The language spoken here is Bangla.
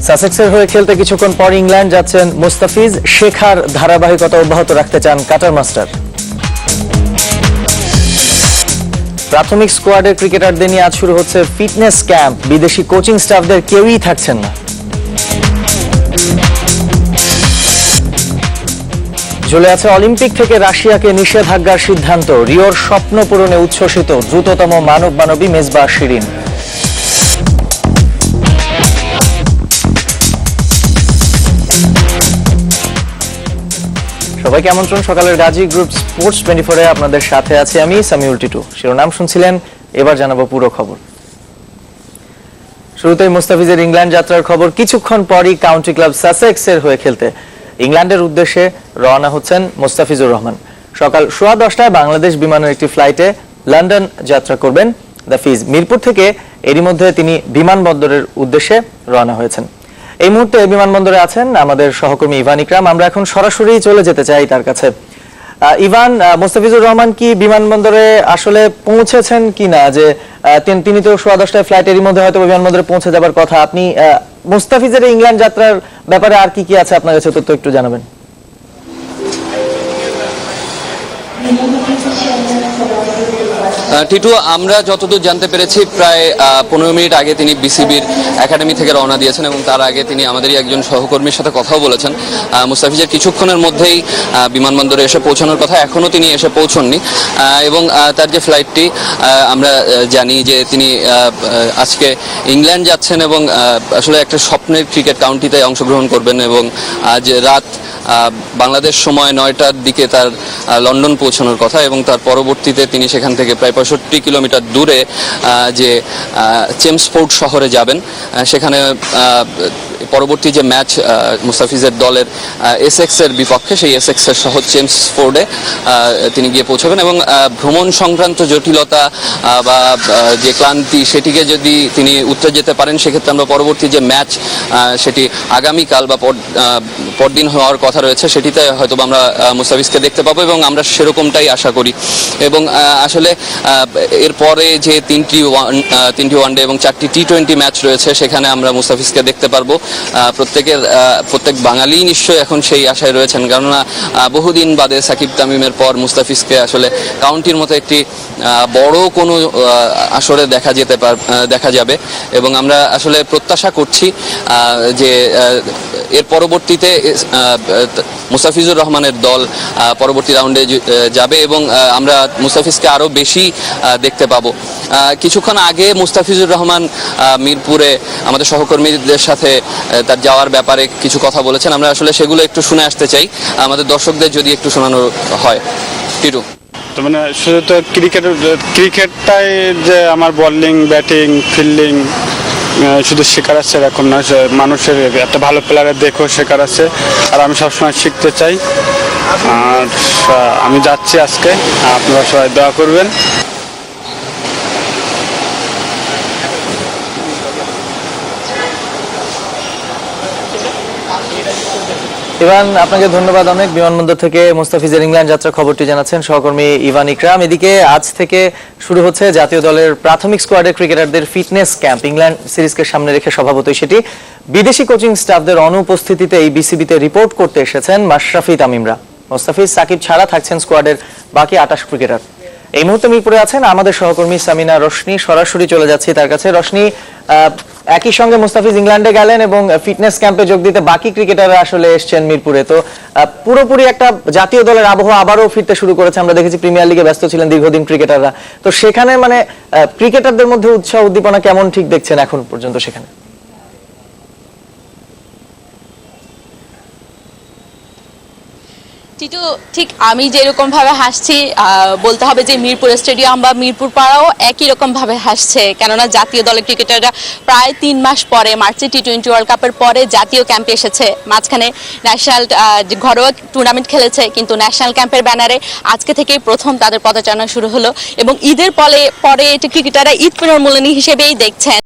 সাসেক্সের হয়ে খেলতে কিছুক্ষণ পর ইংল্যান্ড যাচ্ছেন মুস্তাফিজ। শেখার ধারাবাহিকতা অব্যাহত রাখতে চান কাটার মাস্টার। প্রাথমিক স্কোয়াডের ক্রিকেটারদের নিয়ে আজ শুরু হচ্ছে ফিটনেস ক্যাম্প। বিদেশি কোচিং স্টাফদের কেউই থাকছেন না। ঝুলে আছে অলিম্পিক থেকে রাশিয়াকে নিষেধাজ্ঞার সিদ্ধান্ত। রিওর স্বপ্ন পূরণে উচ্ছ্বসিত দ্রুততম মানবী মেজবা শিরিন। সবাইকে আমন্ত্রণ সকালের গাজী গ্রুপ স্পোর্টস 24-এ আপনাদের সাথে আছি আমি সামিউল টিটু। শিরোনাম শুনছিলেন, এবার জানাবো পুরো খবর। শুরুতেই মুস্তাফিজের ইংল্যান্ড যাত্রার খবর। কিছুক্ষণ পরই কাউন্টি ক্লাব সাসেক্সের হয়ে খেলতে ইংল্যান্ডের উদ্দেশ্যে রওনা হচ্ছেন মুস্তাফিজুর রহমান। সকাল 10:15টায় বাংলাদেশ বিমানের একটি ফ্লাইটে লন্ডন যাত্রা করবেন হাফিজ। মিরপুর থেকে এরই মধ্যে তিনি বিমানবন্দরের উদ্দেশ্যে রওনা হয়েছেন। এই মুহূর্তে বিমানবন্দরে আছেন আমাদের সহকর্মী ইভান ইকরাম। আমরা এখন সরাসরি চলে যেতে চাই তার কাছে। ইভান, মুস্তাফিজুর রহমান কি বিমানবন্দরে আসলে পৌঁছেছেন কিনা? যে তিনি তো 10:15টায় ফ্লাইট, এরই মধ্যে হয়তো বিমানবন্দরে পৌঁছে যাবার কথা। আপনি মুস্তাফিজের ইংল্যান্ড যাত্রার ব্যাপারে আর কি আছে আপনার কাছে তথ্য একটু জানাবেন। টিটু, আমরা যতদূর জানতে পেরেছি প্রায় 15 মিনিট আগে তিনি বিসিবির একাডেমি থেকে রওনা দিয়েছেন এবং তার আগে তিনি আমাদেরই একজন সহকর্মীর সাথে কথাও বলেছেন। মুস্তাফিজের কিছুক্ষণের মধ্যেই বিমানবন্দরে এসে পৌঁছানোর কথা, এখনও তিনি এসে পৌঁছননি। এবং তার যে ফ্লাইটটি, আমরা জানি যে তিনি আজকে ইংল্যান্ড যাচ্ছেন এবং আসলে একটা স্বপ্নের ক্রিকেট কাউন্টিতে অংশগ্রহণ করবেন এবং আজ রাত বাংলাদেশ সময় 9টার দিকে তার লন্ডন পৌঁছানোর কথা এবং তার পরবর্তীতে তিনি সেখান থেকে প্রায় 65 কিলোমিটার দূরে যে চেমসফোর্ড শহরে যাবেন। সেখানে পরবর্তী যে ম্যাচ মুস্তাফিজের দলের এসেক্সের বিপক্ষে, সেই এসেক্সের শহর চেমসফোর্ডে তিনি গিয়ে পৌঁছাবেন এবং ভ্রমণ সংক্রান্ত জটিলতা বা যে ক্লান্তি, সেটিকে যদি তিনি উতরে যেতে পারেন, সেক্ষেত্রে আমরা পরবর্তী যে ম্যাচ সেটি আগামীকাল বা পরদিন হওয়ার কথা রয়েছে, সেটিতে হয়তো আমরা মুস্তাফিজকে দেখতে পাবো এবং আমরা সেরকমটাই আশা করি। এবং আসলে এরপরে যে তিনটি ওয়ানডে এবং 4টি টি-20 ম্যাচ রয়েছে, সেখানে আমরা মুস্তাফিজকে দেখতে পারবো। প্রত্যেক বাঙালি নিশ্চয়ই এখন সেই আশায় রয়েছেন, কেননা বহুদিন বাদে সাকিব তামিমের পর মুস্তাফিজকে আসলে কাউন্টির মতো একটি বড় কোনো আসরে দেখা যাবে এবং আমরা আসলে প্রত্যাশা করছি যে এর পরবর্তীতে মুস্তাফিজুর রহমানের দল পরবর্তী রাউন্ডে যাবে এবং আমরা মুস্তাফিজকে আরও বেশি দেখতে পাবো। কিছুক্ষণ আগে মুস্তাফিজুর রহমান মিরপুরে আমাদের সহকর্মীদের সাথে তার যাওয়ার ব্যাপারে কিছু কথা বলেছেন। আমরা আসলে সেগুলো একটু শুনে আসতে চাই, আমাদের দর্শকদের যদি একটু শোনানো হয়। টিটু, তো মানে শুধু তো ক্রিকেটটাই যে আমার বোলিং, ব্যাটিং, ফিল্ডিং শুধু শেখার আছে এরকম না, মানুষের একটা ভালো প্লেয়ারের দেখেও শেখার আছে। আর আমি সবসময় শিখতে চাই। আর আমি যাচ্ছি আজকে, আপনারা সবাই দোয়া করবেন। ইভান, আপনাকে ধন্যবাদ অনেক। বিমানবন্দর থেকে মুস্তাফিজের ইংল্যান্ড যাত্রার খবরটি জানাচ্ছেন সহকর্মী ইভান ইকরাম। এদিকে আজ থেকে শুরু হচ্ছে জাতীয় দলের প্রাথমিক স্কোয়াডের ক্রিকেটারদের ফিটনেস ক্যাম্প। ইংল্যান্ড সিরিজকে সামনে রেখে স্বভাবতই সেটি বিদেশি কোচিং স্টাফদের অনুপস্থিতিতে এই বিসিবিতে রিপোর্ট করতে এসেছেন মাশরাফি তামিমরা। মুস্তাফিজ, সাকিব ছাড়া থাকছেন স্কোয়াডের বাকি 28 ক্রিকেটার। এই মুহূর্তে মিরপুরে আছেন আমাদের সহকর্মী সামিনা রশনি। সরাসরি চলে যাচ্ছি তার কাছে। রশনি, একই সঙ্গে মুস্তাফিজ ইংল্যান্ডে গেলেন এবং ফিটনেস ক্যাম্পে যোগ দিতে বাকি ক্রিকেটাররা আসলে এসছেন মিরপুরে। তো পুরোপুরি একটা জাতীয় দলের আবহাওয়া আবারও ফিরতে শুরু করেছে। আমরা দেখেছি প্রিমিয়ার লিগে ব্যস্ত ছিলেন দীর্ঘদিন ক্রিকেটাররা। তো সেখানে মানে ক্রিকেটারদের মধ্যে উৎসাহ উদ্দীপনা কেমন ঠিক দেখছেন এখন পর্যন্ত সেখানে? টিটু, ঠিক আমি যেরকম ভাবে হাসছি, বলতে হবে যে মিরপুর স্টেডিয়াম বা মিরপুর পাড়াও একই রকম ভাবে হাসছে। কেননা জাতীয় দলের ক্রিকেটাররা প্রায় 3 মাস পরে, মার্চে টি-20 ওয়ার্ল্ড কাপের পরে জাতীয় ক্যাম্পে এসেছে। মাঝখানে ন্যাশনাল ঘরোয়া টুর্নামেন্ট খেলেছে, কিন্তু ন্যাশনাল ক্যাম্পের ব্যানারে আজকে থেকেই প্রথম তাদের পদচারণা শুরু হলো এবং ঈদের পরে এটি ক্রিকেটাররা ঈদ পুনর্মিলনী হিসেবেই দেখছেন।